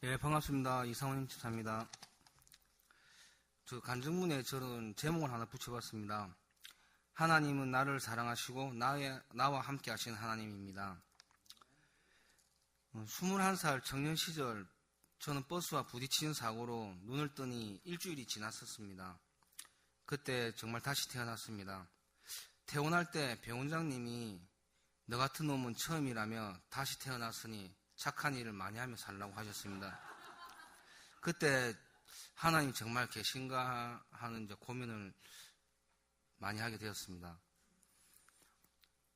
네, 반갑습니다. 이상원 집사입니다. 저 간증문에 저는 제목을 하나 붙여봤습니다. 하나님은 나를 사랑하시고 나와 함께 하신 하나님입니다. 21살 청년 시절 저는 버스와 부딪히는 사고로 눈을 뜨니 일주일이 지났었습니다. 그때 정말 다시 태어났습니다. 퇴원할 때 병원장님이 너 같은 놈은 처음이라며 다시 태어났으니 착한 일을 많이 하며 살라고 하셨습니다. 그때 하나님 정말 계신가 하는 이제 고민을 많이 하게 되었습니다.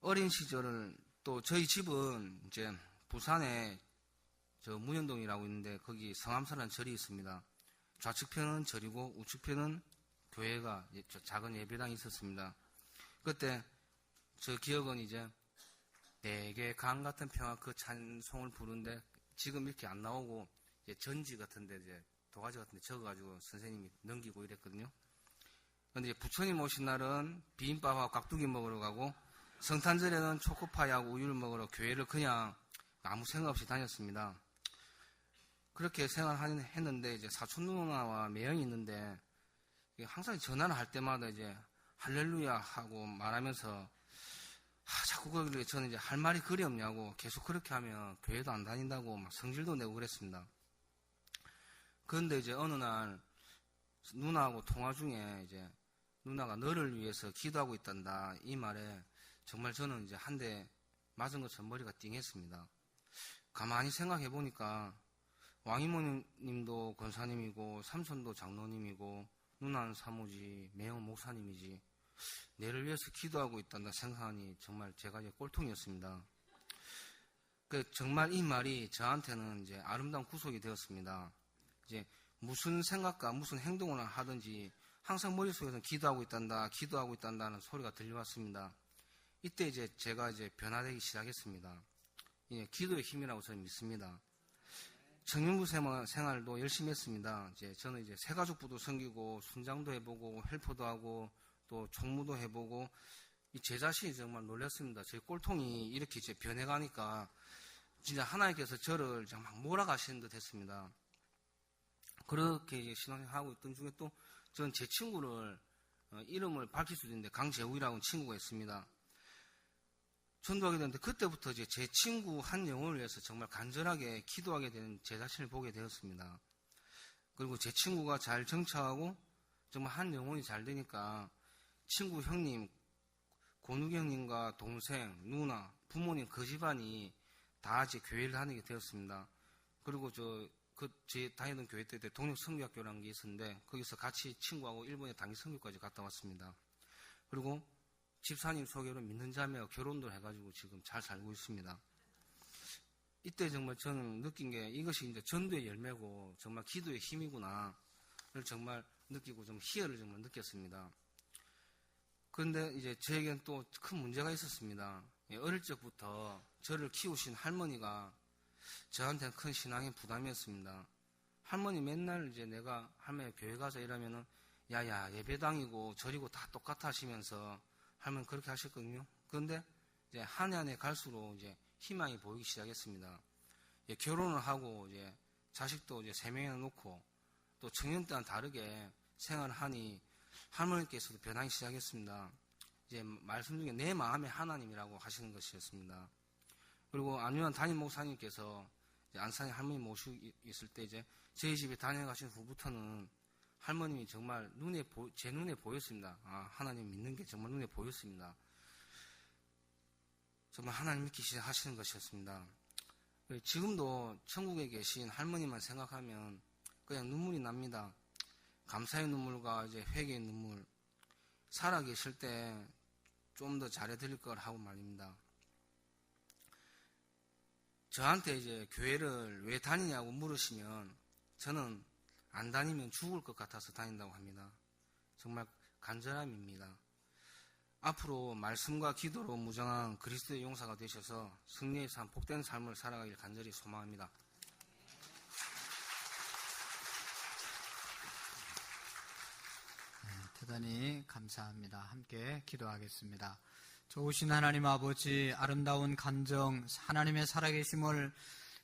어린 시절을 또 저희 집은 이제 부산에 저 문현동이라고 있는데 거기 성암사라는 절이 있습니다. 좌측편은 절이고 우측편은 교회가 작은 예배당이 있었습니다. 그때 저 기억은 이제 내게 강 같은 평화 그 찬송을 부르는데 지금 이렇게 안 나오고 이제 전지 같은데 이제 도가지 같은데 적어가지고 선생님이 넘기고 이랬거든요. 근데 이제 부처님 오신 날은 비빔밥하고 깍두기 먹으러 가고 성탄절에는 초코파이하고 우유를 먹으러 교회를 그냥 아무 생각 없이 다녔습니다. 그렇게 생활했는데 이제 사촌 누나와 매형이 있는데 항상 전화를 할 때마다 이제 할렐루야 하고 말하면서 자꾸 거기를 저는 이제 할 말이 그리 없냐고 계속 그렇게 하면 교회도 안 다닌다고 막 성질도 내고 그랬습니다. 그런데 이제 어느 날 누나하고 통화 중에 이제 누나가 너를 위해서 기도하고 있단다 이 말에 정말 저는 이제 한 대 맞은 것처럼 머리가 띵했습니다. 가만히 생각해 보니까 왕이모님도 권사님이고 삼촌도 장로님이고 누나는 사모지 매형 목사님이지 내를 위해서 기도하고 있단다 생각하니 정말 제가 이제 꼴통이었습니다. 정말 이 말이 저한테는 이제 아름다운 구속이 되었습니다. 이제 무슨 생각과 무슨 행동을 하든지 항상 머릿속에서 기도하고 있단다는 소리가 들려왔습니다. 이때 이제 제가 이제 변화되기 시작했습니다. 예, 기도의 힘이라고 저는 믿습니다. 청년부 생활도 열심히 했습니다. 저는 이제 새가족부도 섬기고 순장도 해보고 헬퍼도 하고 또 총무도 해보고 제 자신이 정말 놀랐습니다. 제 꼴통이 이렇게 이제 변해가니까 진짜 하나님께서 저를 막 몰아가시는 듯 했습니다. 그렇게 이제 신앙생활하고 있던 중에 또 저는 제 친구를 이름을 밝힐 수도 있는데 강재우이라는 친구가 있습니다. 전도하게 됐는데 그때부터 이제 제 친구 한 영혼을 위해서 정말 간절하게 기도하게 된 제 자신을 보게 되었습니다. 그리고 제 친구가 잘 정착하고 정말 한 영혼이 잘 되니까 친구 형님, 권욱이 형님과 동생, 누나, 부모님 그 집안이 다 이제 교회를 다니게 되었습니다. 그리고 제 다니던 교회 때 동력 선교학교라는 게 있었는데 거기서 같이 친구하고 일본에 단기 선교까지 갔다 왔습니다. 그리고 집사님 소개로 믿는 자매와 결혼도 해가지고 지금 잘 살고 있습니다. 이때 정말 저는 느낀 게 이것이 이제 전도의 열매고 정말 기도의 힘이구나를 정말 느끼고 좀 희열을 정말 느꼈습니다. 그런데 이제 저에겐 또 큰 문제가 있었습니다. 어릴 적부터 저를 키우신 할머니가 저한테는 큰 신앙의 부담이었습니다. 할머니 맨날 이제 내가 할머니 교회 가서 이러면은 야야 예배당이고 절이고 다 똑같아 하시면서 할머니 그렇게 하셨거든요. 그런데 이제 한 해 한 해 갈수록 이제 희망이 보이기 시작했습니다. 결혼을 하고 이제 자식도 이제 3명이나 놓고 또 청년 때와는 다르게 생활을 하니 할머니께서도 변하기 시작했습니다. 이제 말씀 중에 내 마음의 하나님이라고 하시는 것이었습니다. 그리고 안유한 담임 목사님께서 안산에 할머니 모시고 있을 때 이제 저희 집에 다녀가신 후부터는 할머님이 정말 제 눈에 보였습니다. 하나님 믿는 게 정말 눈에 보였습니다. 정말 하나님 믿기 시작하시는 것이었습니다. 지금도 천국에 계신 할머니만 생각하면 그냥 눈물이 납니다. 감사의 눈물과 이제 회개의 눈물. 살아계실 때 좀 더 잘해드릴 걸 하고 말입니다. 저한테 이제 교회를 왜 다니냐고 물으시면 저는 안 다니면 죽을 것 같아서 다닌다고 합니다. 정말 간절함입니다. 앞으로 말씀과 기도로 무장한 그리스도의 용사가 되셔서 승리의 삶, 복된 삶을 살아가길 간절히 소망합니다. 대단히 감사합니다. 함께 기도하겠습니다. 좋으신 하나님 아버지, 아름다운 간정, 하나님의 살아계심을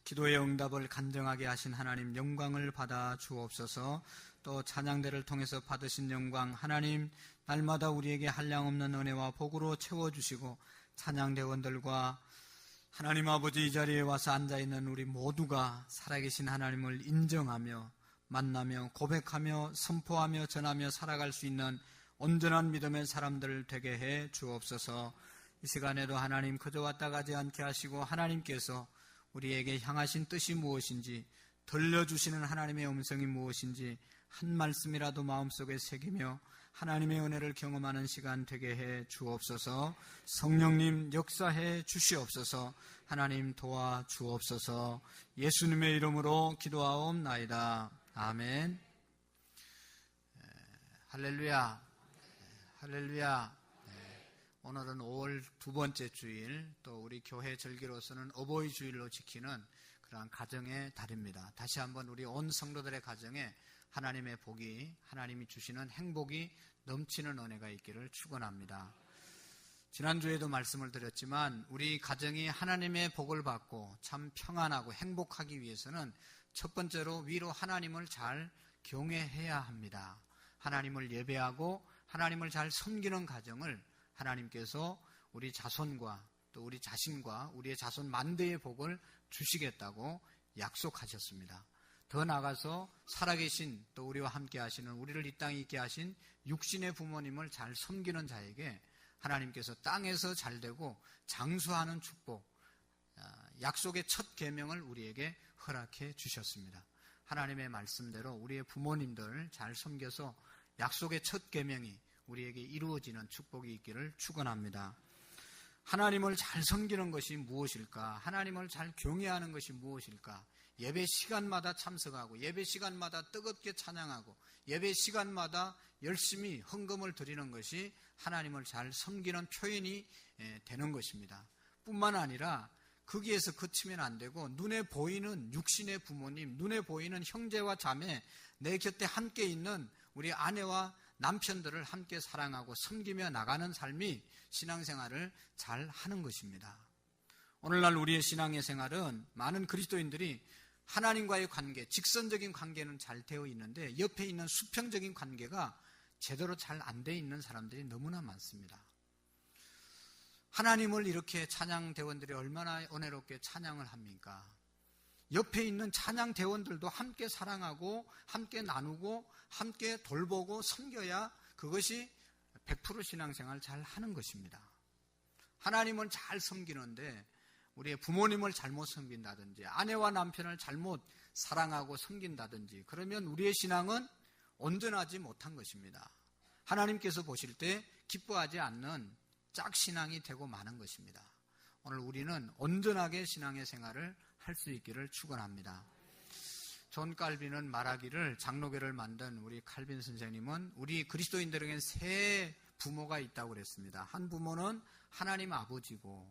기도의 응답을 간증하게 하신 하나님 영광을 받아 주옵소서. 또 찬양대를 통해서 받으신 영광 하나님 날마다 우리에게 한량없는 은혜와 복으로 채워주시고 찬양대원들과 하나님 아버지 이 자리에 와서 앉아있는 우리 모두가 살아계신 하나님을 인정하며 만나며 고백하며 선포하며 전하며 살아갈 수 있는 온전한 믿음의 사람들 되게 해 주옵소서. 이 시간에도 하나님 그저 왔다 가지 않게 하시고 하나님께서 우리에게 향하신 뜻이 무엇인지 들려주시는 하나님의 음성이 무엇인지 한 말씀이라도 마음속에 새기며 하나님의 은혜를 경험하는 시간 되게 해 주옵소서. 성령님 역사해 주시옵소서. 하나님 도와 주옵소서. 예수님의 이름으로 기도하옵나이다. 아멘. 할렐루야. 할렐루야. 오늘은 5월 두 번째 주일, 또 우리 교회 절기로서는 어버이 주일로 지키는 그러한 가정의 달입니다. 다시 한번 우리 온 성도들의 가정에 하나님의 복이, 하나님이 주시는 행복이 넘치는 은혜가 있기를 축원합니다. 지난주에도 말씀을 드렸지만 우리 가정이 하나님의 복을 받고 참 평안하고 행복하기 위해서는 첫 번째로 위로 하나님을 잘 경외해야 합니다. 하나님을 예배하고 하나님을 잘 섬기는 가정을 하나님께서 우리 자손과 또 우리 자신과 우리의 자손 만대의 복을 주시겠다고 약속하셨습니다. 더 나아가서 살아계신 또 우리와 함께 하시는 우리를 이 땅에 있게 하신 육신의 부모님을 잘 섬기는 자에게 하나님께서 땅에서 잘되고 장수하는 축복, 약속의 첫 계명을 우리에게 허락해 주셨습니다. 하나님의 말씀대로 우리의 부모님들 잘 섬겨서 약속의 첫 계명이 우리에게 이루어지는 축복이 있기를 축원합니다. 하나님을 잘 섬기는 것이 무엇일까? 하나님을 잘 경외하는 것이 무엇일까? 예배 시간마다 참석하고 예배 시간마다 뜨겁게 찬양하고 예배 시간마다 열심히 헌금을 드리는 것이 하나님을 잘 섬기는 표현이 되는 것입니다. 뿐만 아니라 거기에서 그치면 안 되고 눈에 보이는 육신의 부모님, 눈에 보이는 형제와 자매, 내 곁에 함께 있는 우리 아내와 남편들을 함께 사랑하고 섬기며 나가는 삶이 신앙생활을 잘 하는 것입니다. 오늘날 우리의 신앙의 생활은 많은 그리스도인들이 하나님과의 관계, 직선적인 관계는 잘 되어 있는데 옆에 있는 수평적인 관계가 제대로 잘 안 되어 있는 사람들이 너무나 많습니다. 하나님을 이렇게 찬양대원들이 얼마나 은혜롭게 찬양을 합니까? 옆에 있는 찬양대원들도 함께 사랑하고 함께 나누고 함께 돌보고 섬겨야 그것이 100% 신앙생활 잘 하는 것입니다. 하나님을 잘 섬기는데 우리의 부모님을 잘못 섬긴다든지 아내와 남편을 잘못 사랑하고 섬긴다든지 그러면 우리의 신앙은 온전하지 못한 것입니다. 하나님께서 보실 때 기뻐하지 않는 짝신앙이 되고 마는 것입니다. 오늘 우리는 온전하게 신앙의 생활을 할 수 있기를 축원합니다. 존 칼빈은 말하기를, 장로교를 만든 우리 칼빈 선생님은 우리 그리스도인들에게는 세 부모가 있다고 그랬습니다. 한 부모는 하나님 아버지고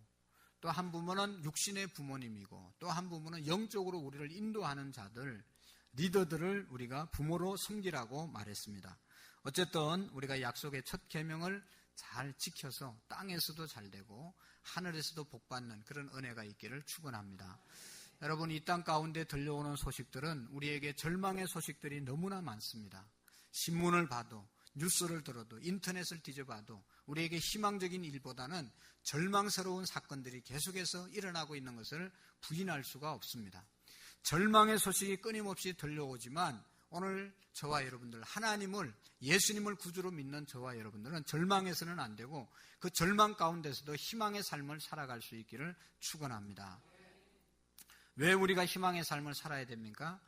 또 한 부모는 육신의 부모님이고 또 한 부모는 영적으로 우리를 인도하는 자들, 리더들을 우리가 부모로 섬기라고 말했습니다. 어쨌든 우리가 약속의 첫 계명을 잘 지켜서 땅에서도 잘 되고 하늘에서도 복받는 그런 은혜가 있기를 축원합니다. 여러분, 이 땅 가운데 들려오는 소식들은 우리에게 절망의 소식들이 너무나 많습니다. 신문을 봐도 뉴스를 들어도 인터넷을 뒤져봐도 우리에게 희망적인 일보다는 절망스러운 사건들이 계속해서 일어나고 있는 것을 부인할 수가 없습니다. 절망의 소식이 끊임없이 들려오지만 오늘 저와 여러분들, 하나님을, 예수님을 구주로 믿는 저와 여러분들은 절망해서는 안 되고 그 절망 가운데서도 희망의 삶을 살아갈 수 있기를 축원합니다. 왜 우리가 희망의 삶을 살아야 됩니까?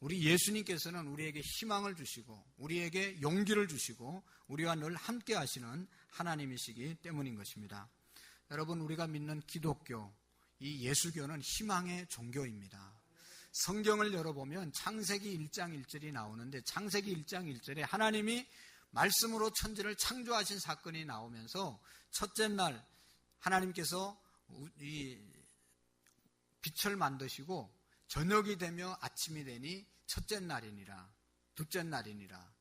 우리 예수님께서는 우리에게 희망을 주시고 우리에게 용기를 주시고 우리와 늘 함께 하시는 하나님이시기 때문인 것입니다. 여러분, 우리가 믿는 기독교, 이 예수교는 희망의 종교입니다. 성경을 열어보면 창세기 1장 1절이 나오는데 창세기 1장 1절에 하나님이 말씀으로 천지를 창조하신 사건이 나오면서 첫째 날 하나님께서 이 빛을 만드시고 저녁이 되며 아침이 되니 첫째 날이니라, 둘째 날이니라.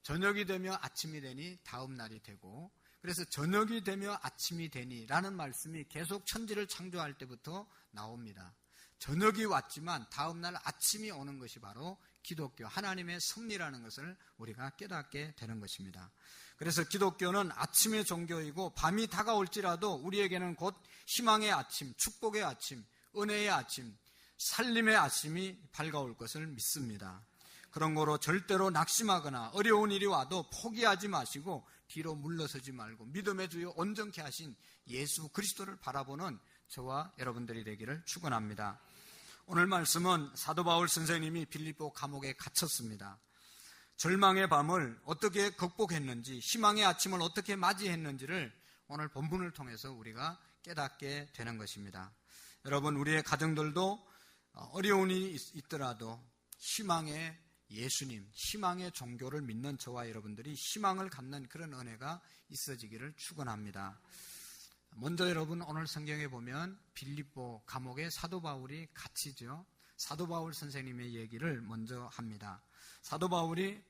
저녁이 되며 아침이 되니 다음 날이 되고, 그래서 저녁이 되며 아침이 되니 라는 말씀이 계속 천지를 창조할 때부터 나옵니다. 저녁이 왔지만 다음날 아침이 오는 것이 바로 기독교, 하나님의 섭리라는 것을 우리가 깨닫게 되는 것입니다. 그래서 기독교는 아침의 종교이고 밤이 다가올지라도 우리에게는 곧 희망의 아침, 축복의 아침, 은혜의 아침, 살림의 아침이 밝아올 것을 믿습니다. 그런 거로 절대로 낙심하거나 어려운 일이 와도 포기하지 마시고 뒤로 물러서지 말고 믿음의 주요 온전케 하신 예수 그리스도를 바라보는 저와 여러분들이 되기를 축원합니다. 오늘 말씀은 사도 바울 선생님이 빌립보 감옥에 갇혔습니다. 절망의 밤을 어떻게 극복했는지, 희망의 아침을 어떻게 맞이했는지를 오늘 본문을 통해서 우리가 깨닫게 되는 것입니다. 여러분, 우리의 가정들도 어려움이 있더라도 희망의 예수님, 희망의 종교를 믿는 저와 여러분들이 희망을 갖는 그런 은혜가 있어지기를 축원합니다. 먼저 여러분, 오늘 성경에 보면 빌립보 감옥에 사도 바울이 갇히죠. 사도 바울 선생님의 얘기를 먼저 합니다. 사도 바울이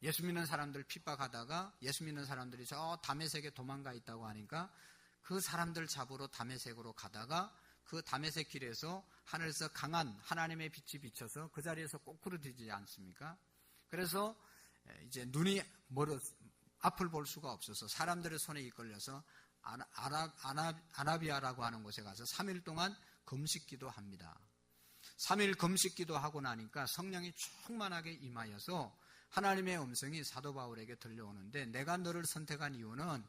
예수 믿는 사람들 핍박하다가 예수 믿는 사람들이 저 다메섹에 도망가 있다고 하니까 그 사람들 잡으러 다메섹으로 가다가 그 다메섹 길에서 하늘에서 강한 하나님의 빛이 비쳐서 그 자리에서 꼬꾸라지지 않습니까? 그래서 이제 눈이 앞을 볼 수가 없어서 사람들의 손에 이끌려서 아라비아라고 하는 곳에 가서 3일 동안 금식기도 합니다. 3일 금식기도 하고 나니까 성령이 충만하게 임하여서 하나님의 음성이 사도 바울에게 들려오는데, 내가 너를 선택한 이유는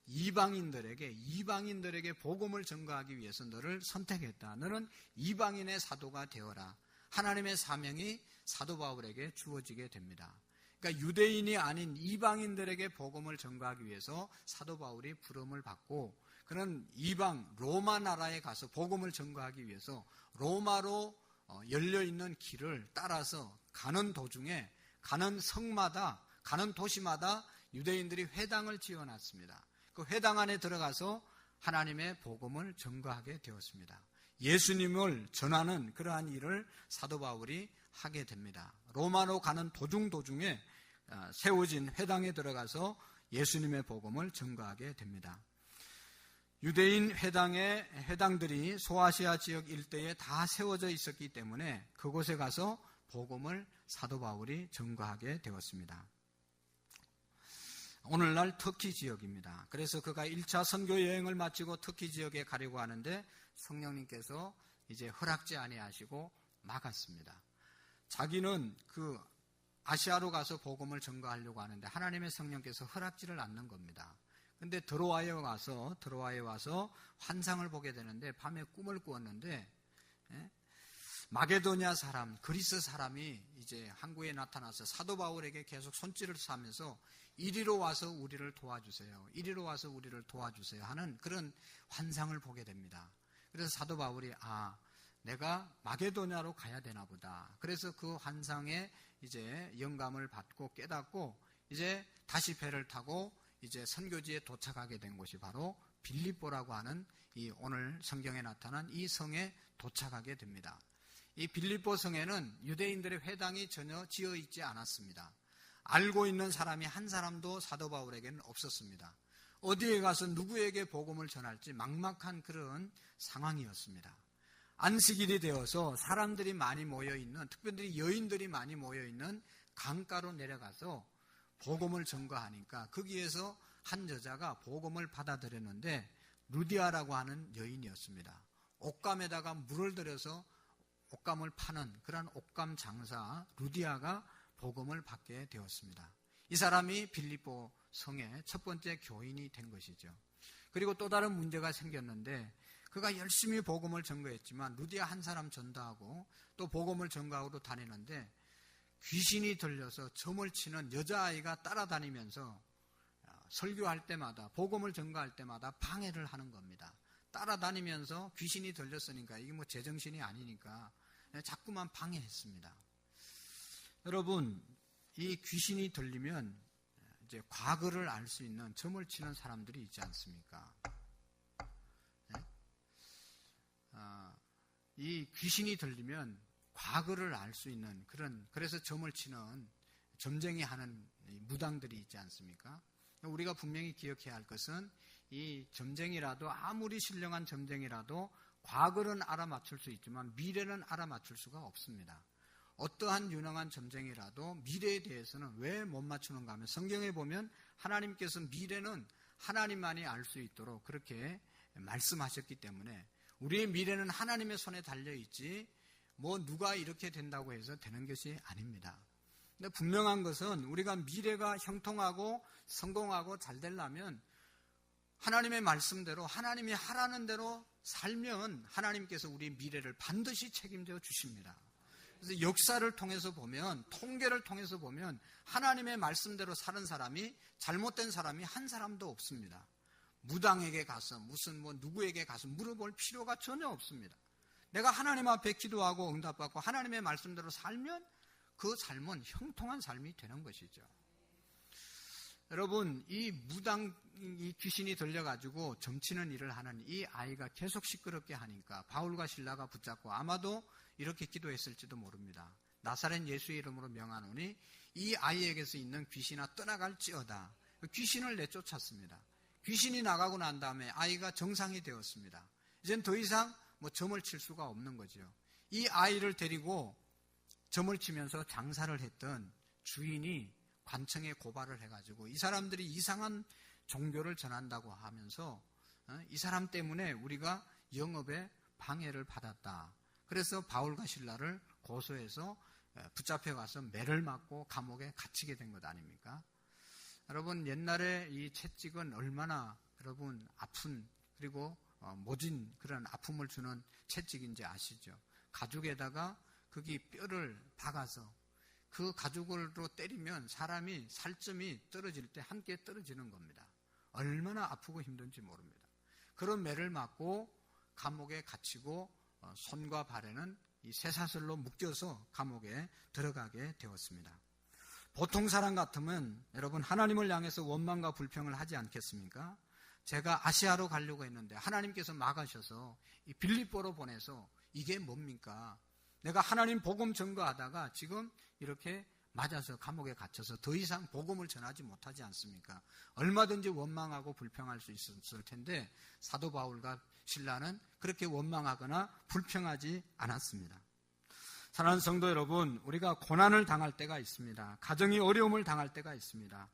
이방인들에게 복음을 전가하기 위해서 너를 선택했다. 너는 이방인의 사도가 되어라. 하나님의 사명이 사도 바울에게 주어지게 됩니다. 그러니까 유대인이 아닌 이방인들에게 복음을 전가하기 위해서 사도 바울이 부름을 받고, 그는 이방 로마 나라에 가서 복음을 전가하기 위해서 로마로 열려있는 길을 따라서 가는 도중에 가는 성마다, 가는 도시마다 유대인들이 회당을 지어놨습니다. 그 회당 안에 들어가서 하나님의 복음을 전가하게 되었습니다. 예수님을 전하는 그러한 일을 사도 바울이 하게 됩니다. 로마로 가는 도중에 세워진 회당에 들어가서 예수님의 복음을 전가하게 됩니다. 유대인 회당들이 소아시아 지역 일대에 다 세워져 있었기 때문에 그곳에 가서 복음을 사도 바울이 전가하게 되었습니다. 오늘날 터키 지역입니다. 그래서 그가 1차 선교 여행을 마치고 터키 지역에 가려고 하는데 성령님께서 이제 허락지 아니하시고 막았습니다. 자기는 그 아시아로 가서 복음을 전가하려고 하는데 하나님의 성령께서 허락지를 않는 겁니다. 근데 드로아에 와서 환상을 보게 되는데 밤에 꿈을 꾸었는데 마게도냐 사람, 그리스 사람이 이제 항구에 나타나서 사도 바울에게 계속 손짓을 하면서 이리로 와서 우리를 도와주세요. 이리로 와서 우리를 도와주세요 하는 그런 환상을 보게 됩니다. 그래서 사도 바울이 내가 마게도냐로 가야 되나 보다. 그래서 그 환상에 이제 영감을 받고 깨닫고 이제 다시 배를 타고 이제 선교지에 도착하게 된 곳이 바로 빌립보라고 하는 이 오늘 성경에 나타난 이 성에 도착하게 됩니다. 이 빌립보 성에는 유대인들의 회당이 전혀 지어 있지 않았습니다. 알고 있는 사람이 한 사람도 사도 바울에게는 없었습니다. 어디에 가서 누구에게 복음을 전할지 막막한 그런 상황이었습니다. 안식일이 되어서 사람들이 많이 모여있는, 특별히 여인들이 많이 모여있는 강가로 내려가서 복음을 전가하니까 거기에서 한 여자가 복음을 받아들였는데 루디아라고 하는 여인이었습니다. 옷감에다가 물을 들여서 옷감을 파는 그런 옷감 장사 루디아가 복음을 받게 되었습니다. 이 사람이 빌립보 성의 첫 번째 교인이 된 것이죠. 그리고 또 다른 문제가 생겼는데 그가 열심히 복음을 전가했지만 루디아 한 사람 전도하고 또 복음을 전가하고 다니는데 귀신이 들려서 점을 치는 여자아이가 따라다니면서 설교할 때마다 복음을 전가할 때마다 방해를 하는 겁니다. 따라다니면서 귀신이 들렸으니까 이게 뭐 제정신이 아니니까 자꾸만 방해했습니다. 여러분, 이 귀신이 들리면 이제 과거를 알 수 있는 점을 치는 사람들이 있지 않습니까? 이 귀신이 들리면 과거를 알 수 있는 그래서 점을 치는 점쟁이 하는 무당들이 있지 않습니까? 우리가 분명히 기억해야 할 것은 이 점쟁이라도 아무리 신령한 점쟁이라도 과거는 알아맞힐 수 있지만 미래는 알아맞힐 수가 없습니다. 어떠한 유능한 점쟁이라도 미래에 대해서는 왜 못 맞추는가 하면 성경에 보면 하나님께서 미래는 하나님만이 알 수 있도록 그렇게 말씀하셨기 때문에 우리의 미래는 하나님의 손에 달려있지 뭐 누가 이렇게 된다고 해서 되는 것이 아닙니다. 근데 분명한 것은 우리가 미래가 형통하고 성공하고 잘 되려면 하나님의 말씀대로 하나님이 하라는 대로 살면 하나님께서 우리 미래를 반드시 책임져 주십니다. 그래서 역사를 통해서 보면 통계를 통해서 보면 하나님의 말씀대로 사는 사람이 잘못된 사람이 한 사람도 없습니다. 무당에게 가서 무슨 누구에게 가서 물어볼 필요가 전혀 없습니다. 내가 하나님 앞에 기도하고 응답받고 하나님의 말씀대로 살면 그 삶은 형통한 삶이 되는 것이죠. 여러분, 이 이 귀신이 들려가지고 점치는 일을 하는 이 아이가 계속 시끄럽게 하니까 바울과 실라가 붙잡고 아마도 이렇게 기도했을지도 모릅니다. 나사렛 예수의 이름으로 명하노니 이 아이에게서 있는 귀신아 떠나갈지어다. 귀신을 내쫓았습니다. 귀신이 나가고 난 다음에 아이가 정상이 되었습니다. 이젠 더 이상 점을 칠 수가 없는 거죠. 이 아이를 데리고 점을 치면서 장사를 했던 주인이 관청에 고발을 해가지고 이 사람들이 이상한 종교를 전한다고 하면서 이 사람 때문에 우리가 영업에 방해를 받았다. 그래서 바울과 실라를 고소해서 붙잡혀 가서 매를 맞고 감옥에 갇히게 된 것 아닙니까? 여러분, 옛날에 이 채찍은 얼마나 여러분 아픈 그리고 모진 그런 아픔을 주는 채찍인지 아시죠? 가죽에다가 거기 뼈를 박아서 그 가죽으로 때리면 사람이 살점이 떨어질 때 함께 떨어지는 겁니다. 얼마나 아프고 힘든지 모릅니다. 그런 매를 맞고 감옥에 갇히고 손과 발에는 이 쇠사슬로 묶여서 감옥에 들어가게 되었습니다. 보통 사람 같으면 여러분 하나님을 향해서 원망과 불평을 하지 않겠습니까? 제가 아시아로 가려고 했는데 하나님께서 막으셔서 이 빌립보로 보내서 이게 뭡니까? 내가 하나님 복음 전거하다가 지금 이렇게 맞아서 감옥에 갇혀서 더 이상 복음을 전하지 못하지 않습니까? 얼마든지 원망하고 불평할 수 있었을 텐데 사도 바울과 실라는 그렇게 원망하거나 불평하지 않았습니다. 사랑하는 성도 여러분, 우리가 고난을 당할 때가 있습니다. 가정이 어려움을 당할 때가 있습니다.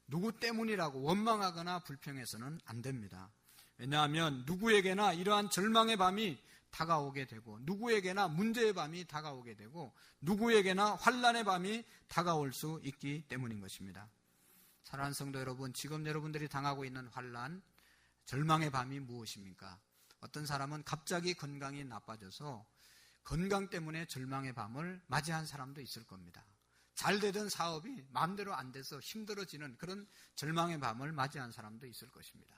누구 때문이라고 원망하거나 불평해서는 안 됩니다. 왜냐하면 누구에게나 이러한 절망의 밤이 다가오게 되고 누구에게나 문제의 밤이 다가오게 되고 누구에게나 환난의 밤이 다가올 수 있기 때문인 것입니다. 사랑하는 성도 여러분, 지금 여러분들이 당하고 있는 환난, 절망의 밤이 무엇입니까? 어떤 사람은 갑자기 건강이 나빠져서 건강 때문에 절망의 밤을 맞이한 사람도 있을 겁니다. 잘 되던 사업이 마음대로 안 돼서 힘들어지는 그런 절망의 밤을 맞이한 사람도 있을 것입니다.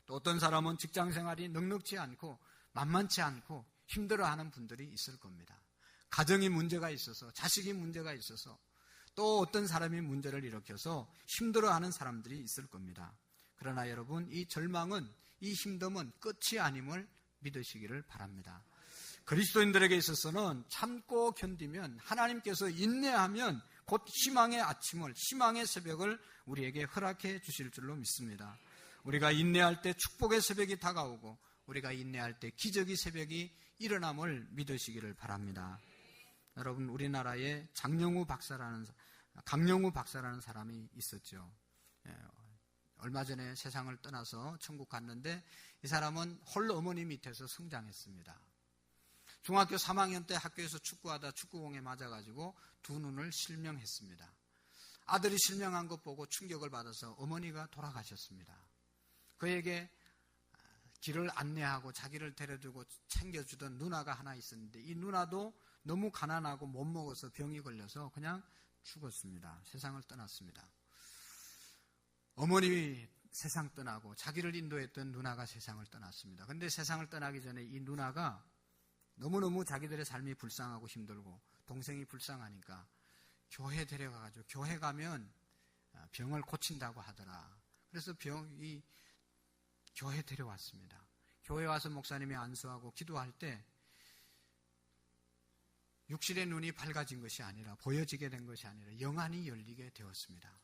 또 어떤 사람은 직장 생활이 넉넉지 않고 만만치 않고 힘들어하는 분들이 있을 겁니다. 가정이 문제가 있어서, 자식이 문제가 있어서, 또 어떤 사람이 문제를 일으켜서 힘들어하는 사람들이 있을 겁니다. 그러나 여러분, 이 절망은, 이 힘듦은 끝이 아님을 믿으시기를 바랍니다. 그리스도인들에게 있어서는 참고 견디면, 하나님께서 인내하면 곧 희망의 아침을, 희망의 새벽을 우리에게 허락해 주실 줄로 믿습니다. 우리가 인내할 때 축복의 새벽이 다가오고 우리가 인내할 때 기적의 새벽이 일어남을 믿으시기를 바랍니다. 여러분, 우리나라에 강영우 박사라는 사람이 있었죠. 얼마 전에 세상을 떠나서 천국 갔는데 이 사람은 홀로 어머니 밑에서 성장했습니다. 중학교 3학년 때 학교에서 축구하다 축구공에 맞아가지고 두 눈을 실명했습니다. 아들이 실명한 것 보고 충격을 받아서 어머니가 돌아가셨습니다. 그에게 길을 안내하고 자기를 데려주고 챙겨주던 누나가 하나 있었는데 이 누나도 너무 가난하고 못 먹어서 병이 걸려서 그냥 죽었습니다. 세상을 떠났습니다. 어머니 세상 떠나고 자기를 인도했던 누나가 세상을 떠났습니다. 그런데 세상을 떠나기 전에 이 누나가 너무너무 자기들의 삶이 불쌍하고 힘들고 동생이 불쌍하니까 교회 데려가가지고 교회 가면 병을 고친다고 하더라. 그래서 교회 데려왔습니다. 교회 와서 목사님이 안수하고 기도할 때 육신의 눈이 밝아진 것이 아니라 보여지게 된 것이 아니라 영안이 열리게 되었습니다.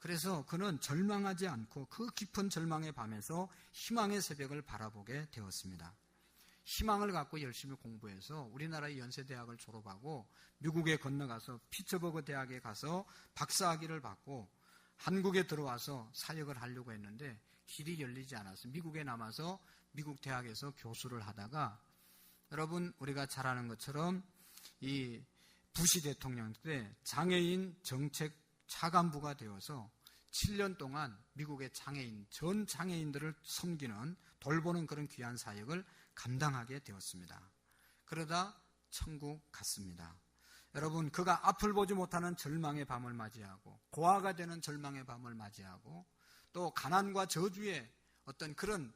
그래서 그는 절망하지 않고 그 깊은 절망의 밤에서 희망의 새벽을 바라보게 되었습니다. 희망을 갖고 열심히 공부해서 우리나라의 연세대학을 졸업하고 미국에 건너가서 피츠버그 대학에 가서 박사학위를 받고 한국에 들어와서 사역을 하려고 했는데 길이 열리지 않았어요. 미국에 남아서 미국 대학에서 교수를 하다가 여러분 우리가 잘 아는 것처럼 이 부시 대통령 때 장애인 정책 차관부가 되어서 7년 동안 미국의 장애인, 전 장애인들을 섬기는 돌보는 그런 귀한 사역을 감당하게 되었습니다. 그러다 천국 갔습니다. 여러분 그가 앞을 보지 못하는 절망의 밤을 맞이하고 고아가 되는 절망의 밤을 맞이하고 또 가난과 저주의 어떤 그런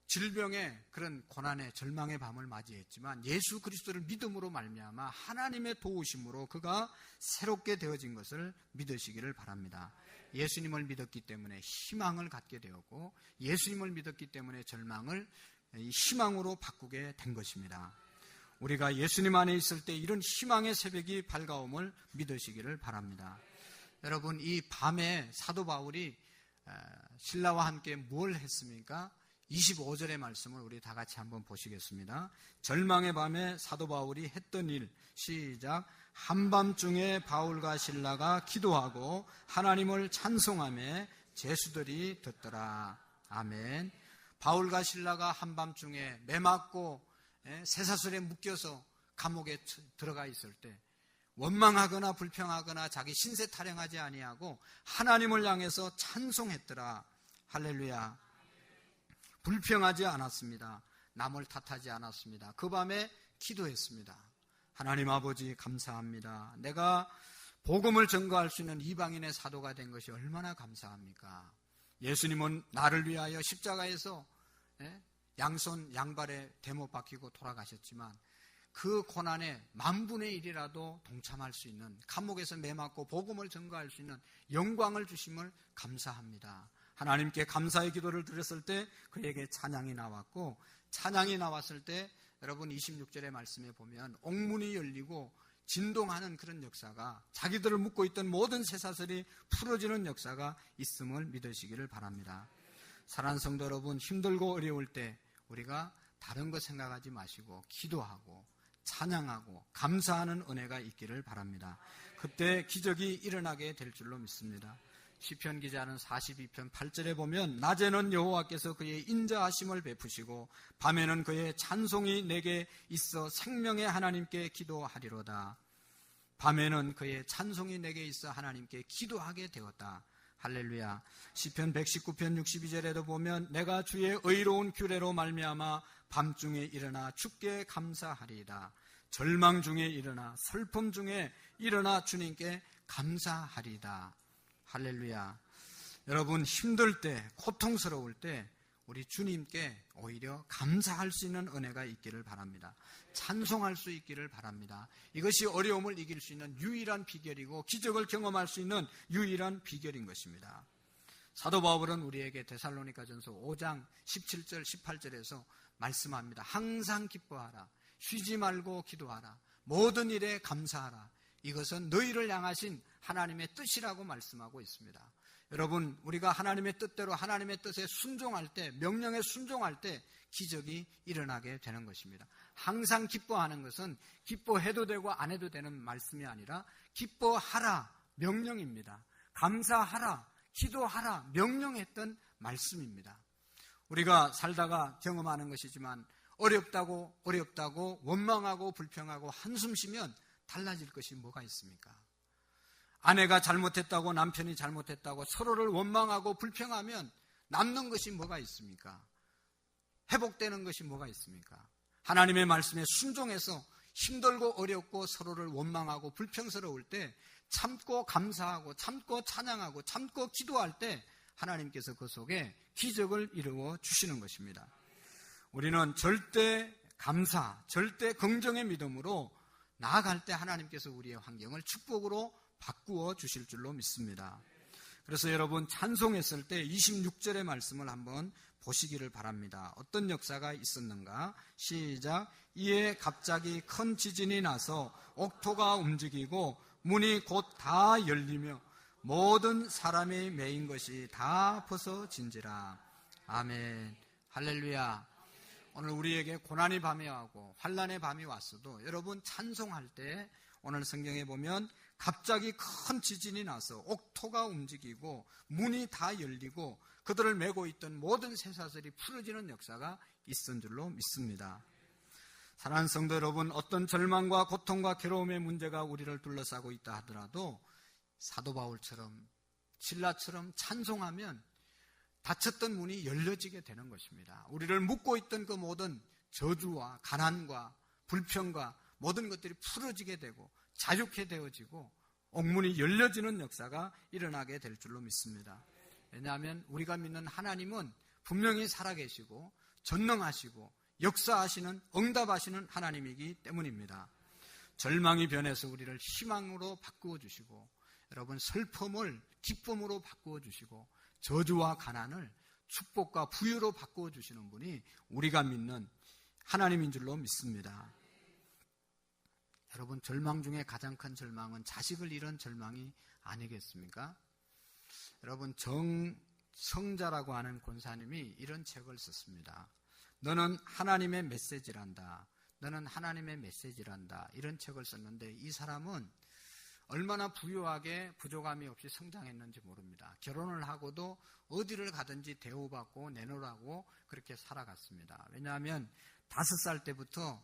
질병의 그런 고난의 절망의 밤을 맞이했지만 예수 그리스도를 믿음으로 말미암아 하나님의 도우심으로 그가 새롭게 되어진 것을 믿으시기를 바랍니다. 예수님을 믿었기 때문에 희망을 갖게 되었고 예수님을 믿었기 때문에 절망을 희망으로 바꾸게 된 것입니다. 우리가 예수님 안에 있을 때 이런 희망의 새벽이 밝아옴을 믿으시기를 바랍니다. 여러분 이 밤에 사도 바울이 신라와 함께 뭘 했습니까? 25절의 말씀을 우리 다 같이 한번 보시겠습니다. 절망의 밤에 사도 바울이 했던 일, 시작. 한밤중에 바울과 신라가 기도하고 하나님을 찬송하며 제수들이 듣더라. 아멘. 바울과 신라가 한밤중에 매맞고 쇠사슬에 묶여서 감옥에 들어가 있을 때 원망하거나 불평하거나 자기 신세 타령하지 아니하고 하나님을 향해서 찬송했더라. 할렐루야. 불평하지 않았습니다. 남을 탓하지 않았습니다. 그 밤에 기도했습니다. 하나님 아버지 감사합니다. 내가 복음을 전거할 수 있는 이방인의 사도가 된 것이 얼마나 감사합니까? 예수님은 나를 위하여 십자가에서 양손 양발에 대못 박히고 돌아가셨지만 그 고난에 10,000분의 1이라도 동참할 수 있는 감옥에서 매맞고 복음을 전거할 수 있는 영광을 주심을 감사합니다. 하나님께 감사의 기도를 드렸을 때 그에게 찬양이 나왔고 찬양이 나왔을 때 여러분 26절의 말씀에 보면 옥문이 열리고 진동하는 그런 역사가 자기들을 묶고 있던 모든 쇠사슬이 풀어지는 역사가 있음을 믿으시기를 바랍니다. 사랑하는 성도 여러분 힘들고 어려울 때 우리가 다른 것 생각하지 마시고 기도하고 찬양하고 감사하는 은혜가 있기를 바랍니다. 그때 기적이 일어나게 될 줄로 믿습니다. 시편 기자는 42편 8절에 보면 낮에는 여호와께서 그의 인자하심을 베푸시고 밤에는 그의 찬송이 내게 있어 생명의 하나님께 기도하리로다. 밤에는 그의 찬송이 내게 있어 하나님께 기도하게 되었다. 할렐루야. 시편 119편 62절에도 보면 내가 주의 의로운 규례로 말미암아 밤중에 일어나 주께 감사하리이다. 절망 중에 일어나 슬픔 중에 일어나 주님께 감사하리이다. 할렐루야. 여러분 힘들 때 고통스러울 때 우리 주님께 오히려 감사할 수 있는 은혜가 있기를 바랍니다. 찬송할 수 있기를 바랍니다. 이것이 어려움을 이길 수 있는 유일한 비결이고 기적을 경험할 수 있는 유일한 비결인 것입니다. 사도 바울은 우리에게 데살로니가전서 5장 17절 18절에서 말씀합니다. 항상 기뻐하라. 쉬지 말고 기도하라. 모든 일에 감사하라. 이것은 너희를 향하신 하나님의 뜻이라고 말씀하고 있습니다. 여러분 우리가 하나님의 뜻대로 하나님의 뜻에 순종할 때 명령에 순종할 때 기적이 일어나게 되는 것입니다. 항상 기뻐하는 것은 기뻐해도 되고 안 해도 되는 말씀이 아니라 기뻐하라 명령입니다. 감사하라 기도하라 명령했던 말씀입니다. 우리가 살다가 경험하는 것이지만 어렵다고 원망하고 불평하고 한숨 쉬면 달라질 것이 뭐가 있습니까? 아내가 잘못했다고 남편이 잘못했다고 서로를 원망하고 불평하면 남는 것이 뭐가 있습니까? 회복되는 것이 뭐가 있습니까? 하나님의 말씀에 순종해서 힘들고 어렵고 서로를 원망하고 불평스러울 때 참고 감사하고 참고 찬양하고 참고 기도할 때 하나님께서 그 속에 기적을 이루어 주시는 것입니다. 우리는 절대 감사, 절대 긍정의 믿음으로 나아갈 때 하나님께서 우리의 환경을 축복으로 바꾸어 주실 줄로 믿습니다. 그래서 여러분 찬송했을 때 26절의 말씀을 한번 보시기를 바랍니다. 어떤 역사가 있었는가? 시작. 이에 갑자기 큰 지진이 나서 옥토가 움직이고 문이 곧 다 열리며 모든 사람이 매인 것이 다 벗어진지라. 아멘. 할렐루야. 오늘 우리에게 고난의 밤이 오고 환난의 밤이 왔어도 여러분 찬송할 때 오늘 성경에 보면 갑자기 큰 지진이 나서 옥토가 움직이고 문이 다 열리고 그들을 메고 있던 모든 쇠사슬이 풀어지는 역사가 있은 줄로 믿습니다. 사랑하는 성도 여러분, 어떤 절망과 고통과 괴로움의 문제가 우리를 둘러싸고 있다 하더라도 사도 바울처럼 신라처럼 찬송하면 닫혔던 문이 열려지게 되는 것입니다. 우리를 묶고 있던 그 모든 저주와 가난과 불평과 모든 것들이 풀어지게 되고 자유케 되어지고 옥문이 열려지는 역사가 일어나게 될 줄로 믿습니다. 왜냐하면 우리가 믿는 하나님은 분명히 살아계시고 전능하시고 역사하시는 응답하시는 하나님이기 때문입니다. 절망이 변해서 우리를 희망으로 바꾸어 주시고 여러분 슬픔을 기쁨으로 바꾸어 주시고 저주와 가난을 축복과 부유로 바꾸어 주시는 분이 우리가 믿는 하나님인 줄로 믿습니다. 여러분 절망 중에 가장 큰 절망은 자식을 잃은 절망이 아니겠습니까? 여러분 정성자라고 하는 권사님이 이런 책을 썼습니다. 너는 하나님의 메시지란다. 너는 하나님의 메시지란다. 이런 책을 썼는데 이 사람은 얼마나 부유하게 부족함이 없이 성장했는지 모릅니다. 결혼을 하고도 어디를 가든지 대우받고 내놓으라고 그렇게 살아갔습니다. 왜냐하면 5살 때부터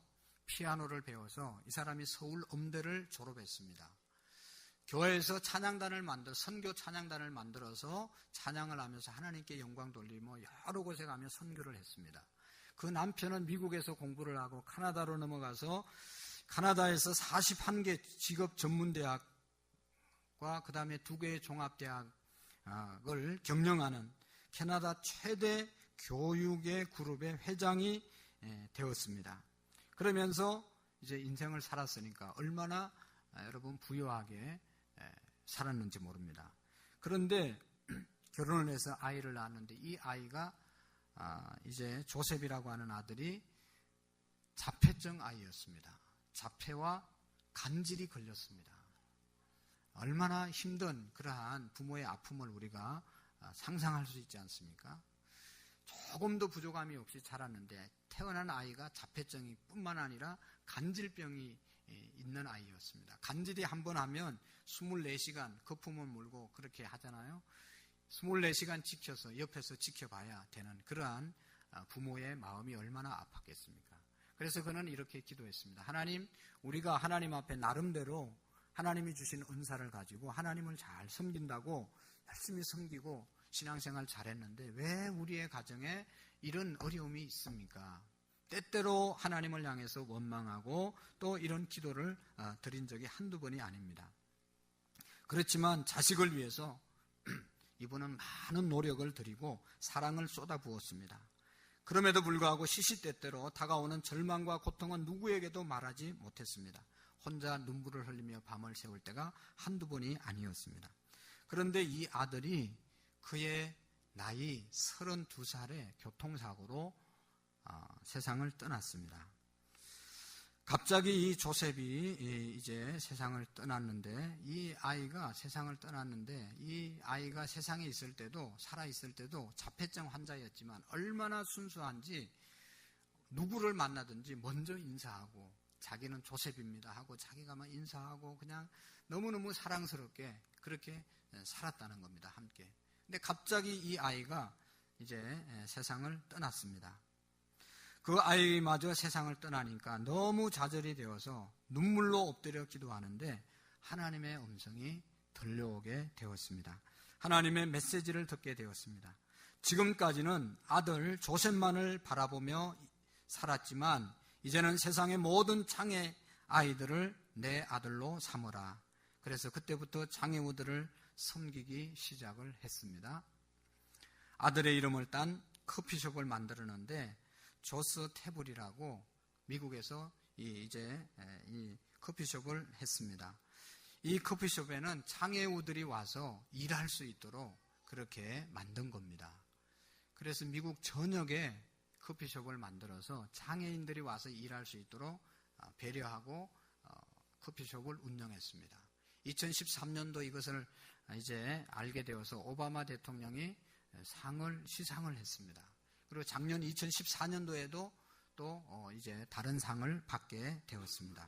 피아노를 배워서 이 사람이 서울 음대를 졸업했습니다. 교회에서 찬양단을 선교 찬양단을 만들어서 찬양을 하면서 하나님께 영광 돌리며 여러 곳에 가며 선교를 했습니다. 그 남편은 미국에서 공부를 하고 카나다로 넘어가서 카나다에서 41개 직업 전문대학과 그 다음에 2개의 종합대학을 경영하는 캐나다 최대 교육의 그룹의 회장이 되었습니다. 그러면서 이제 인생을 살았으니까 얼마나 여러분 부유하게 살았는지 모릅니다. 그런데 결혼을 해서 아이를 낳았는데 이 아이가 이제 조셉이라고 하는 아들이 자폐증 아이였습니다. 자폐와 간질이 걸렸습니다. 얼마나 힘든 그러한 부모의 아픔을 우리가 상상할 수 있지 않습니까? 조금도 부족함이 없이 자랐는데 태어난 아이가 자폐증이 뿐만 아니라 간질병이 있는 아이였습니다. 간질이 한 번 하면 24시간 거품을 물고 그렇게 하잖아요. 24시간 지켜서 옆에서 지켜봐야 되는 그러한 부모의 마음이 얼마나 아팠겠습니까? 그래서 그는 이렇게 기도했습니다. 하나님, 우리가 하나님 앞에 나름대로 하나님이 주신 은사를 가지고 하나님을 잘 섬긴다고 열심히 섬기고 신앙생활 잘했는데 왜 우리의 가정에 이런 어려움이 있습니까? 때때로 하나님을 향해서 원망하고 또 이런 기도를 드린 적이 한두 번이 아닙니다. 그렇지만 자식을 위해서 이분은 많은 노력을 들이고 사랑을 쏟아부었습니다. 그럼에도 불구하고 시시때때로 다가오는 절망과 고통은 누구에게도 말하지 못했습니다. 혼자 눈물을 흘리며 밤을 새울 때가 한두 번이 아니었습니다. 그런데 이 아들이 그의 나이 32살에 교통사고로 세상을 떠났습니다. 갑자기 이 조셉이 이제 세상을 떠났는데 이 아이가 세상을 떠났는데 이 아이가 세상에 있을 때도 살아있을 때도 자폐증 환자였지만 얼마나 순수한지 누구를 만나든지 먼저 인사하고 자기는 조셉입니다 하고 자기가 막 인사하고 그냥 너무너무 사랑스럽게 그렇게 살았다는 겁니다. 함께. 근데 갑자기 이 아이가 이제 세상을 떠났습니다. 그 아이마저 세상을 떠나니까 너무 좌절이 되어서 눈물로 엎드려 기도하는데 하나님의 음성이 들려오게 되었습니다. 하나님의 메시지를 듣게 되었습니다. 지금까지는 아들 조셉만을 바라보며 살았지만 이제는 세상의 모든 장애 아이들을 내 아들로 삼으라. 그래서 그때부터 장애우들을 섬기기 시작을 했습니다. 아들의 이름을 딴 커피숍을 만들었는데 조스 테블이라고 미국에서 이제 이 커피숍을 했습니다. 이 커피숍에는 장애우들이 와서 일할 수 있도록 그렇게 만든 겁니다. 그래서 미국 전역에 커피숍을 만들어서 장애인들이 와서 일할 수 있도록 배려하고 커피숍을 운영했습니다. 2013년도 이것을 이제 알게 되어서 오바마 대통령이 시상을 했습니다. 그리고 작년 2014년도에도 또 이제 다른 상을 받게 되었습니다.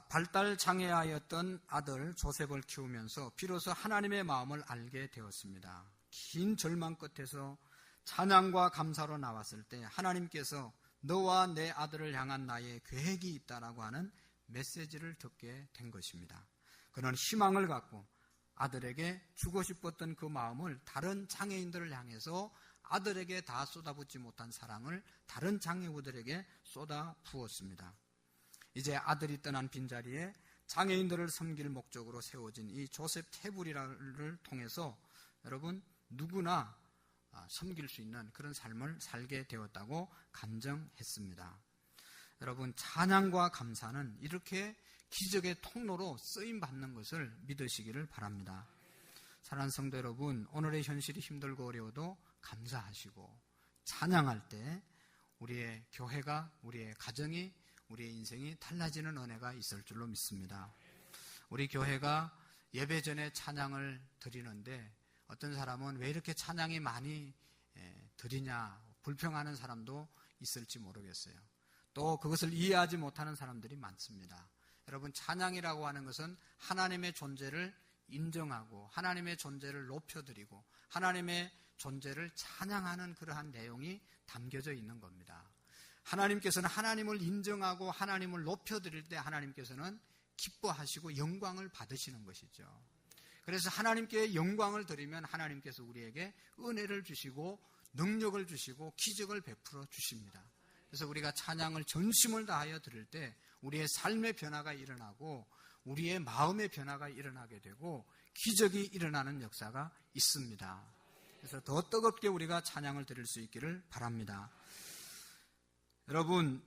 발달 장애하였던 아들 조셉을 키우면서 비로소 하나님의 마음을 알게 되었습니다. 긴 절망 끝에서 찬양과 감사로 나왔을 때 하나님께서 너와 내 아들을 향한 나의 계획이 있다라고 하는 메시지를 듣게 된 것입니다. 그는 희망을 갖고 아들에게 주고 싶었던 그 마음을 다른 장애인들을 향해서 아들에게 다 쏟아붓지 못한 사랑을 다른 장애우들에게 쏟아 부었습니다. 이제 아들이 떠난 빈자리에 장애인들을 섬길 목적으로 세워진 이 조셉 테이블을 통해서 여러분 누구나 섬길 수 있는 그런 삶을 살게 되었다고 간증했습니다. 여러분 찬양과 감사는 이렇게 기적의 통로로 쓰임받는 것을 믿으시기를 바랍니다. 사랑하는 성도 여러분, 오늘의 현실이 힘들고 어려워도 감사하시고 찬양할 때 우리의 교회가, 우리의 가정이, 우리의 인생이 달라지는 은혜가 있을 줄로 믿습니다. 우리 교회가 예배 전에 찬양을 드리는데 어떤 사람은 왜 이렇게 찬양이 많이 드리냐 불평하는 사람도 있을지 모르겠어요. 또 그것을 이해하지 못하는 사람들이 많습니다. 여러분 찬양이라고 하는 것은 하나님의 존재를 인정하고 하나님의 존재를 높여드리고 하나님의 존재를 찬양하는 그러한 내용이 담겨져 있는 겁니다. 하나님께서는 하나님을 인정하고 하나님을 높여드릴 때 하나님께서는 기뻐하시고 영광을 받으시는 것이죠. 그래서 하나님께 영광을 드리면 하나님께서 우리에게 은혜를 주시고 능력을 주시고 기적을 베풀어 주십니다. 그래서 우리가 찬양을 전심을 다하여 드릴 때 우리의 삶의 변화가 일어나고 우리의 마음의 변화가 일어나게 되고 기적이 일어나는 역사가 있습니다. 그래서 더 뜨겁게 우리가 찬양을 드릴 수 있기를 바랍니다. 여러분,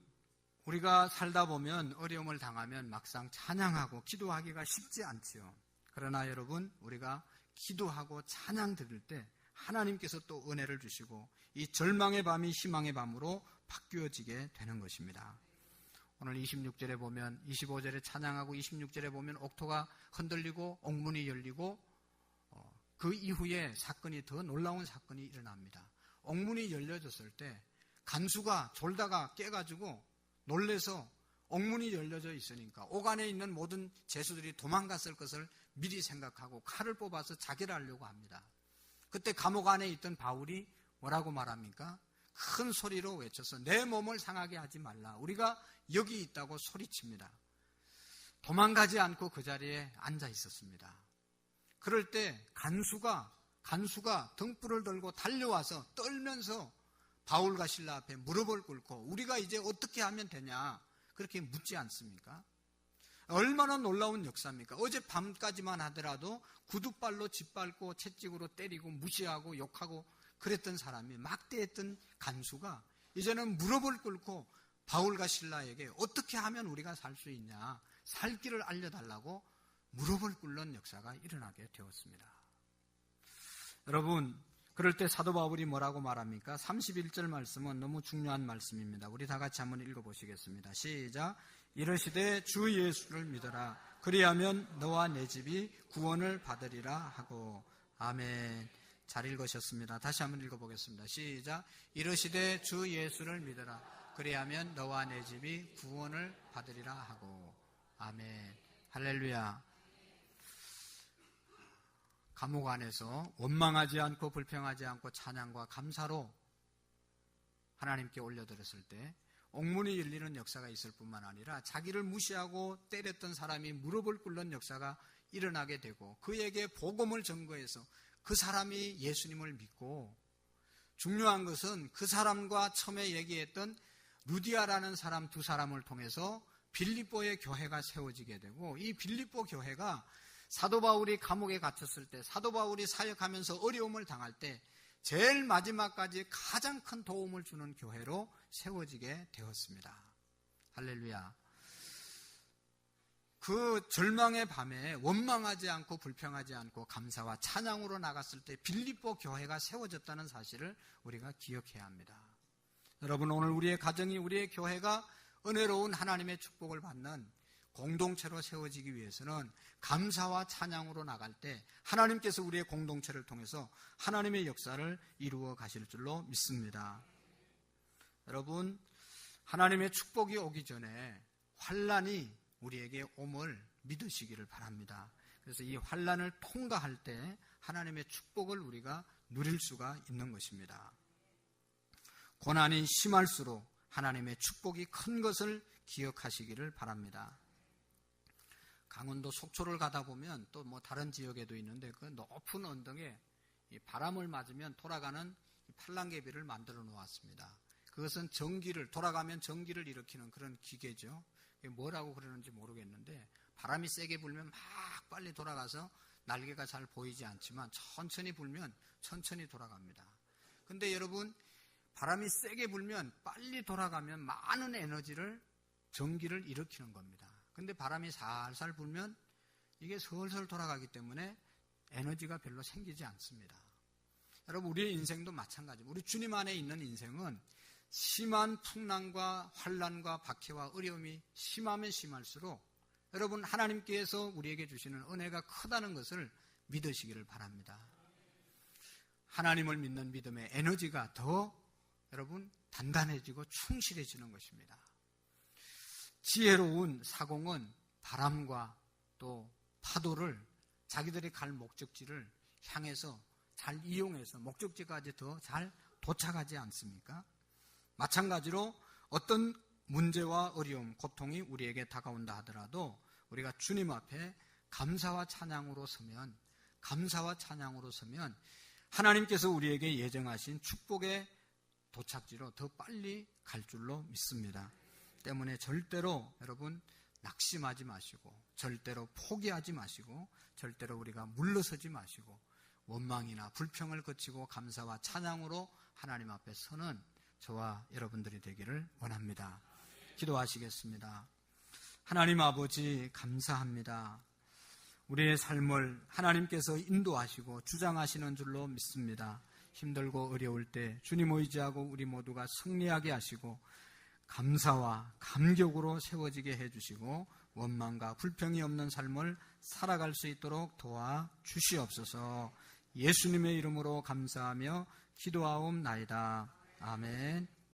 우리가 살다 보면 어려움을 당하면 막상 찬양하고 기도하기가 쉽지 않지요. 그러나 여러분, 우리가 기도하고 찬양 드릴 때 하나님께서 또 은혜를 주시고 이 절망의 밤이 희망의 밤으로 바뀌어지게 되는 것입니다. 오늘 26절에 보면 25절에 찬양하고 26절에 보면 옥토가 흔들리고 옥문이 열리고 그 이후에 사건이 더 놀라운 사건이 일어납니다. 옥문이 열려졌을 때 간수가 졸다가 깨가지고 놀래서 옥문이 열려져 있으니까 옥 안에 있는 모든 죄수들이 도망갔을 것을 미리 생각하고 칼을 뽑아서 자결 하려고 합니다. 그때 감옥 안에 있던 바울이 뭐라고 말합니까? 큰 소리로 외쳐서 내 몸을 상하게 하지 말라. 우리가 여기 있다고 소리칩니다. 도망가지 않고 그 자리에 앉아 있었습니다. 그럴 때 간수가 등불을 들고 달려와서 떨면서 바울과 실라 앞에 무릎을 꿇고 우리가 이제 어떻게 하면 되냐 그렇게 묻지 않습니까? 얼마나 놀라운 역사입니까? 어젯밤까지만 하더라도 구두발로 짓밟고 채찍으로 때리고 무시하고 욕하고 그랬던 사람이 막대했던 간수가 이제는 무릎을 꿇고 바울과 실라에게 어떻게 하면 우리가 살 수 있냐 살 길을 알려달라고 무릎을 꿇는 역사가 일어나게 되었습니다. 여러분, 그럴 때 사도 바울이 뭐라고 말합니까? 31절 말씀은 너무 중요한 말씀입니다. 우리 다 같이 한번 읽어보시겠습니다. 시작. 이르시되 주 예수를 믿어라. 그리하면 너와 내 집이 구원을 받으리라 하고. 아멘. 잘 읽으셨습니다. 다시 한번 읽어보겠습니다. 시작. 이르시되 주 예수를 믿어라. 그리하면 너와 내 집이 구원을 받으리라 하고. 아멘. 할렐루야. 감옥 안에서 원망하지 않고 불평하지 않고 찬양과 감사로 하나님께 올려드렸을 때 옥문이 열리는 역사가 있을 뿐만 아니라 자기를 무시하고 때렸던 사람이 무릎을 꿇는 역사가 일어나게 되고 그에게 복음을 전거해서 그 사람이 예수님을 믿고 중요한 것은 그 사람과 처음에 얘기했던 루디아라는 사람 두 사람을 통해서 빌립보의 교회가 세워지게 되고 이 빌립보 교회가 사도 바울이 감옥에 갇혔을 때 사도 바울이 사역하면서 어려움을 당할 때 제일 마지막까지 가장 큰 도움을 주는 교회로 세워지게 되었습니다. 할렐루야. 그 절망의 밤에 원망하지 않고 불평하지 않고 감사와 찬양으로 나갔을 때 빌립보 교회가 세워졌다는 사실을 우리가 기억해야 합니다. 여러분, 오늘 우리의 가정이 우리의 교회가 은혜로운 하나님의 축복을 받는 공동체로 세워지기 위해서는 감사와 찬양으로 나갈 때 하나님께서 우리의 공동체를 통해서 하나님의 역사를 이루어 가실 줄로 믿습니다. 여러분, 하나님의 축복이 오기 전에 환난이 우리에게 옴을 믿으시기를 바랍니다. 그래서 이 환난을 통과할 때 하나님의 축복을 우리가 누릴 수가 있는 것입니다. 고난이 심할수록 하나님의 축복이 큰 것을 기억하시기를 바랍니다. 강원도 속초를 가다 보면 또 뭐 다른 지역에도 있는데 그 높은 언덕에 이 바람을 맞으면 돌아가는 팔랑개비를 만들어 놓았습니다. 그것은 돌아가면 전기를 일으키는 그런 기계죠. 뭐라고 그러는지 모르겠는데 바람이 세게 불면 막 빨리 돌아가서 날개가 잘 보이지 않지만 천천히 불면 천천히 돌아갑니다. 근데 여러분, 바람이 세게 불면 빨리 돌아가면 많은 전기를 일으키는 겁니다. 근데 바람이 살살 불면 이게 슬슬 돌아가기 때문에 에너지가 별로 생기지 않습니다. 여러분, 우리의 인생도 마찬가지입니다. 우리 주님 안에 있는 인생은 심한 풍랑과 환난과 박해와 어려움이 심하면 심할수록 여러분, 하나님께서 우리에게 주시는 은혜가 크다는 것을 믿으시기를 바랍니다. 하나님을 믿는 믿음의 에너지가 더 여러분 단단해지고 충실해지는 것입니다. 지혜로운 사공은 바람과 또 파도를 자기들이 갈 목적지를 향해서 잘 이용해서 목적지까지 더 잘 도착하지 않습니까? 마찬가지로 어떤 문제와 어려움, 고통이 우리에게 다가온다 하더라도 우리가 주님 앞에 감사와 찬양으로 서면 하나님께서 우리에게 예정하신 축복의 도착지로 더 빨리 갈 줄로 믿습니다. 때문에 절대로 여러분 낙심하지 마시고, 절대로 포기하지 마시고, 절대로 우리가 물러서지 마시고, 원망이나 불평을 거치고 감사와 찬양으로 하나님 앞에 서는 저와 여러분들이 되기를 원합니다. 기도하시겠습니다. 하나님 아버지, 감사합니다. 우리의 삶을 하나님께서 인도하시고 주장하시는 줄로 믿습니다. 힘들고 어려울 때 주님 의지하고 우리 모두가 승리하게 하시고 감사와 감격으로 세워지게 해주시고 원망과 불평이 없는 삶을 살아갈 수 있도록 도와주시옵소서. 예수님의 이름으로 감사하며 기도하옵나이다. 아멘.